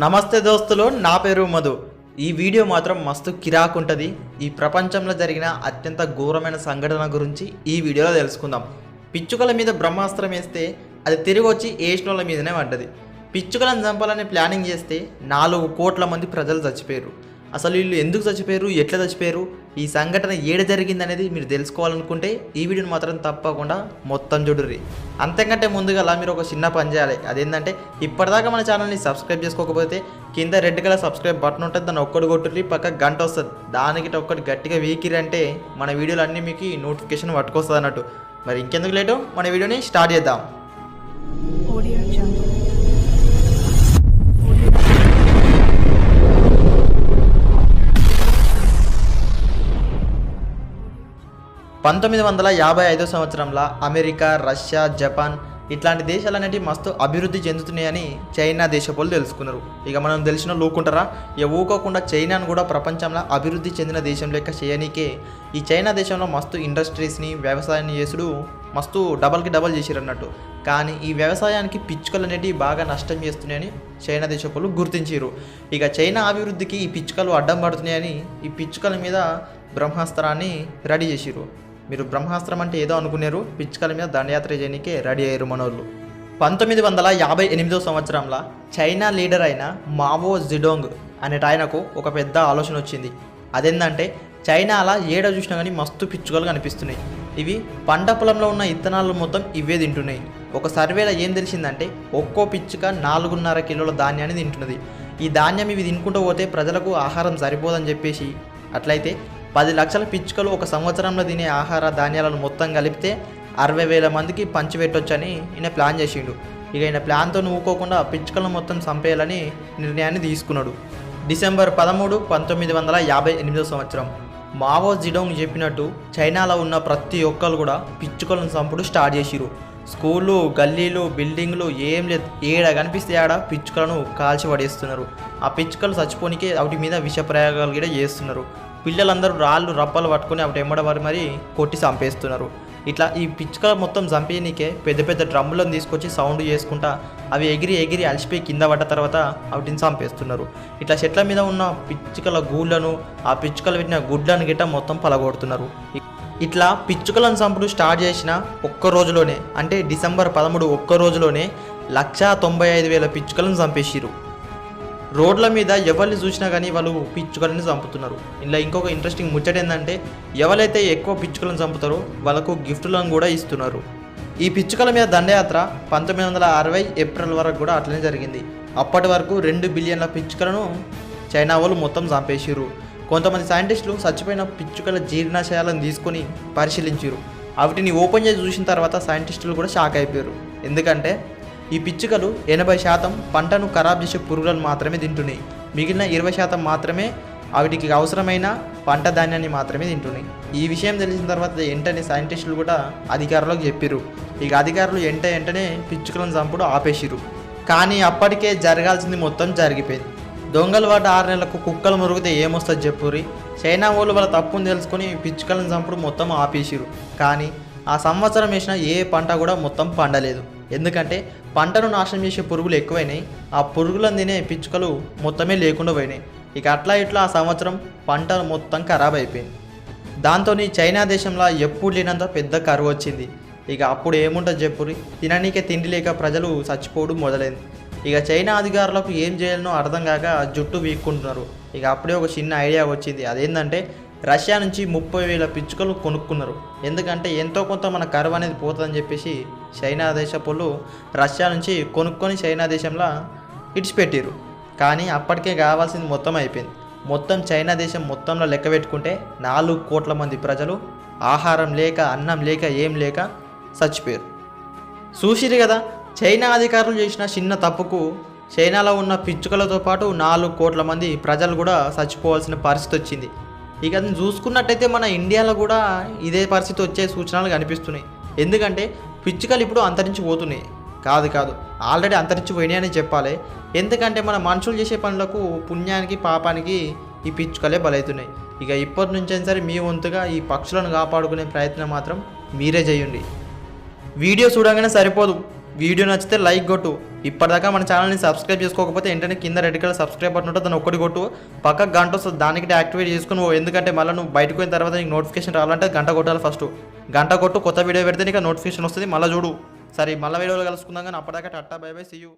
నమస్తే దోస్తులు, నా పేరు మధు. ఈ వీడియో మాత్రం మస్తు కిరాక్ ఉంటుంది. ఈ ప్రపంచంలో జరిగిన అత్యంత ఘోరమైన సంఘటన గురించి ఈ వీడియోలో తెలుసుకుందాం. పిచ్చుకల మీద బ్రహ్మాస్త్రం వేస్తే అది తిరిగి వచ్చి ఏష్నోళ్ళ మీదనే పడ్డది. పిచ్చుకలను చంపాలని ప్లానింగ్ చేస్తే 4 కోట్ల మంది ప్రజలు చచ్చిపోయారు. అసలు వీళ్ళు ఎందుకు చచ్చిపోయారు, ఎట్లా చచ్చిపోయారు, ఈ సంఘటన ఏడ జరిగింది అనేది మీరు తెలుసుకోవాలనుకుంటే ఈ వీడియోని మాత్రం తప్పకుండా మొత్తం చూడుర్రి. అంతకంటే ముందుగా మీరు ఒక చిన్న పని చేయాలి. అదేంటంటే ఇప్పటిదాకా మన ఛానల్ని సబ్స్క్రైబ్ చేసుకోకపోతే కింద రెడ్ కలర్ సబ్స్క్రైబ్ బటన్ ఉంటుంది, దాన్ని ఒక్కటి కొట్టుర్రి, పక్క గంట వస్తుంది, దానికి ఒక్కటి గట్టిగా వీకిరంటే మన వీడియోలు అన్నీ మీకు నోటిఫికేషన్ పట్టుకొస్తుంది అన్నట్టు. మరి ఇంకెందుకు లేటు, మన వీడియోని స్టార్ట్ చేద్దాం. Audio Jungle. 1955 సంవత్సరంలో అమెరికా, రష్యా, జపాన్ ఇట్లాంటి దేశాలన్నిటి మస్తు అభివృద్ధి చెందుతున్నాయని చైనా దేశపోలు తెలుసుకున్నారు. ఇక మనం తెలిసిన లోకుంటారా, ఊకోకుండా చైనాను కూడా ప్రపంచంలో అభివృద్ధి చెందిన దేశం లెక్క చేయనీకే ఈ చైనా దేశంలో మస్తు ఇండస్ట్రీస్ని, వ్యవసాయాన్ని చేసుడు మస్తు డబల్ చేసిరు అన్నట్టు. కానీ ఈ వ్యవసాయానికి పిచ్చుకలు అనేటివి బాగా నష్టం చేస్తున్నాయని చైనా దేశపోలు గుర్తించారు. ఇక చైనా అభివృద్ధికి ఈ పిచ్చుకలు అడ్డం పడుతున్నాయని ఈ పిచ్చుకల మీద బ్రహ్మాస్త్రాన్ని రెడీ చేసిరు. మీరు బ్రహ్మాస్త్రం అంటే ఏదో అనుకున్నారు, పిచ్చుకల మీద దండయాత్ర చేయడానికే రెడీ అయ్యారు మనోళ్ళు. 1958 సంవత్సరంలో చైనా లీడర్ అయిన మావో జెడోంగ్ అనేట ఆయనకు ఒక పెద్ద ఆలోచన వచ్చింది. అదేంటంటే చైనాలో ఏడ చూసినా కానీ మస్తు పిచ్చుకలు కనిపిస్తున్నాయి. ఇవి పంట పొలంలో ఉన్న ఇత్తనాలు మొత్తం ఇవే తింటున్నాయి. ఒక సర్వేలో ఏం తెలిసిందంటే ఒక్కో పిచ్చుక 4.5 కిలోల ధాన్యాన్ని తింటున్నది. ఈ ధాన్యం ఇవి తినుకుంటూ పోతే ప్రజలకు ఆహారం సరిపోదని చెప్పేసి అట్లయితే 10 లక్షల పిచ్చుకలు ఒక సంవత్సరంలో తినే ఆహార ధాన్యాలను మొత్తం కలిపితే 60,000 మందికి పంచిపెట్టొచ్చని ఈయన ప్లాన్ చేసిండు. ఇక ఈయన ప్లాన్తో ఊకోకుండా పిచ్చుకలను మొత్తం చంపేయాలని నిర్ణయాన్ని తీసుకున్నాడు. డిసెంబర్ 13, 1958 సంవత్సరం మావో జెడోంగ్ చెప్పినట్టు చైనాలో ఉన్న ప్రతి ఒక్కరు కూడా పిచ్చుకలను చంపుడు స్టార్ట్ చేసిరు. స్కూళ్ళు, గల్లీలు, బిల్డింగ్లు ఏం లేదు, ఏడ కనిపిస్తే ఆడ పిచ్చుకలను కాల్చి పడేస్తున్నారు. ఆ పిచ్చుకలు చచ్చిపోనికే వాటి మీద విష ప్రయోగాలు కూడా చేస్తున్నారు. పిల్లలందరూ రాళ్ళు రప్పలు పట్టుకొని అవి ఎమ్మడవారు మరి కొట్టి చంపేస్తున్నారు. ఇట్లా ఈ పిచ్చుకలు మొత్తం చంపేయనికే పెద్ద పెద్ద డ్రమ్ములను తీసుకొచ్చి సౌండ్ చేసుకుంటా అవి ఎగిరి అలసిపోయి కింద పడ్డ తర్వాత వాటిని చంపేస్తున్నారు. ఇట్లా చెట్ల మీద ఉన్న పిచ్చుకల గూళ్ళను, ఆ పిచ్చుకలు పెట్టిన గుడ్లను గిట్ట మొత్తం పలగొడుతున్నారు. ఇట్లా పిచ్చుకలను చంపుడు స్టార్ట్ చేసిన ఒక్క రోజులోనే, అంటే డిసెంబర్ 13 ఒక్క రోజులోనే 195,000 పిచ్చుకలను చంపేసిరు. రోడ్ల మీద ఎవరిని చూసినా కానీ వాళ్ళు పిచ్చుకలను చంపుతున్నారు. ఇలా ఇంకొక ఇంట్రెస్టింగ్ ముచ్చట ఏంటంటే ఎవరైతే ఎక్కువ పిచ్చుకలను చంపుతారో వాళ్ళకు గిఫ్టులను కూడా ఇస్తున్నారు. ఈ పిచ్చుకల మీద దండయాత్ర 1960 ఏప్రిల్ వరకు కూడా అట్లనే జరిగింది. అప్పటి వరకు 2 బిలియన్ల పిచ్చుకలను చైనా వాళ్ళు మొత్తం చంపేసిరు. కొంతమంది సైంటిస్టులు చచ్చిపోయిన పిచ్చుకల జీర్ణాశయాలను తీసుకొని పరిశీలించారు. వాటిని ఓపెన్ చేసి చూసిన తర్వాత సైంటిస్టులు కూడా షాక్ అయిపోయారు. ఎందుకంటే ఈ పిచ్చుకలు 80% పంటను ఖరాబ్ చేసే పురుగులను మాత్రమే తింటున్నాయి. మిగిలిన 20% మాత్రమే వాటికి అవసరమైన పంట ధాన్యాన్ని మాత్రమే తింటున్నాయి. ఈ విషయం తెలిసిన తర్వాత వెంటనే సైంటిస్టులు కూడా అధికారులకు చెప్పారు. ఇక అధికారులు వెంటనే పిచ్చుకలను చంపుడు ఆపేసిరు. కానీ అప్పటికే జరగాల్సింది మొత్తం జరిగిపోయింది. దొంగలు వాటి 6 నెలలకు కుక్కలు మురిగితే ఏమొస్తుంది చెప్పురి. చైనా వాళ్ళు వాళ్ళ తప్పును తెలుసుకొని పిచ్చుకలను చంపుడు మొత్తం ఆపేసిరు. కానీ ఆ సంవత్సరం వేసిన ఏ పంట కూడా మొత్తం పండలేదు. ఎందుకంటే పంటను నాశనం చేసే పురుగులు ఎక్కువైనాయి. ఆ పురుగులను తినే పిచ్చుకలు మొత్తమే లేకుండా పోయినాయి. ఇక అట్లా ఇట్లా ఆ సంవత్సరం పంట మొత్తం ఖరాబ్ అయిపోయింది. దాంతో చైనా దేశంలో ఎప్పుడు లేనంత పెద్ద కరువు వచ్చింది. ఇక అప్పుడు ఏముంటుంది చెప్పురి, తిననీకే తిండి లేక ప్రజలు చచ్చిపోవడం మొదలైంది. ఇక చైనా అధికారులకు ఏం చేయాలనో అర్థం కాక జుట్టు వీక్కుంటున్నారు. ఇక అప్పుడే ఒక చిన్న ఐడియా వచ్చింది. అదేంటంటే రష్యా నుంచి 30,000 పిచ్చుకలు కొనుక్కున్నారు. ఎందుకంటే ఎంతో కొంత మన కరువు అనేది పోతుందని చెప్పేసి చైనా దేశపోళ్ళు రష్యా నుంచి కొనుక్కొని చైనా దేశంలో ఇడిచిపెట్టారు. కానీ అప్పటికే కావాల్సింది మొత్తం అయిపోయింది. మొత్తం చైనా దేశం మొత్తంలో లెక్క పెట్టుకుంటే 4 కోట్ల మంది ప్రజలు ఆహారం లేక, అన్నం లేక, ఏం లేక చచ్చిపోయారు. చూసిరు కదా, చైనా అధికారులు చేసిన చిన్న తప్పుకు చైనాలో ఉన్న పిచ్చుకలతో పాటు 4 కోట్ల మంది ప్రజలు కూడా చచ్చిపోవాల్సిన పరిస్థితి వచ్చింది. ఇక అది చూసుకున్నట్టయితే మన ఇండియాలో కూడా ఇదే పరిస్థితి వచ్చే సూచనలు కనిపిస్తున్నాయి. ఎందుకంటే పిచ్చుకలు ఇప్పుడు అంతరించిపోతున్నాయి. కాదు ఆల్రెడీ అంతరించిపోయినాయని చెప్పాలి. ఎందుకంటే మన మనుషులు చేసే పనులకు, పుణ్యానికి, పాపానికి ఈ పిచ్చుకలే బలవుతున్నాయి. ఇక ఇప్పటి నుంచి సరే మీ వంతుగా ఈ పక్షులను కాపాడుకునే ప్రయత్నం మాత్రం మీరే చేయండి. వీడియో చూడగానే సరిపోదు, వీడియో నచ్చితే లైక్ కొట్టు. ఇప్పటిదాకా మన ఛానల్ని సబ్స్క్రైబ్ చేసుకోకపోతే వెంటనే కింద రెడ్ కలర్ సబ్స్క్రైబ్ బటన్ ఉంటుంది, దాన్ని ఒక్కటి కొట్టు. పక్కకు గంట వస్తుంది, దానికి యాక్టివేట్ చేసుకుని ఎందుకంటే మళ్ళీ నువ్వు బయటకు పోయిన తర్వాత నీకు నోటిఫికేషన్ రావాలంటే గంట కొట్టాలి. ఫస్ట్ గంట కొట్టు, కొత్త వీడియో పెడితే నీకు నోటిఫికేషన్ వస్తుంది, మళ్ళీ చూడు. సరే మళ్ళీ వీడియోలో కలుసుకుందాం, కానీ అప్పటిదాకా tata bye bye, see you.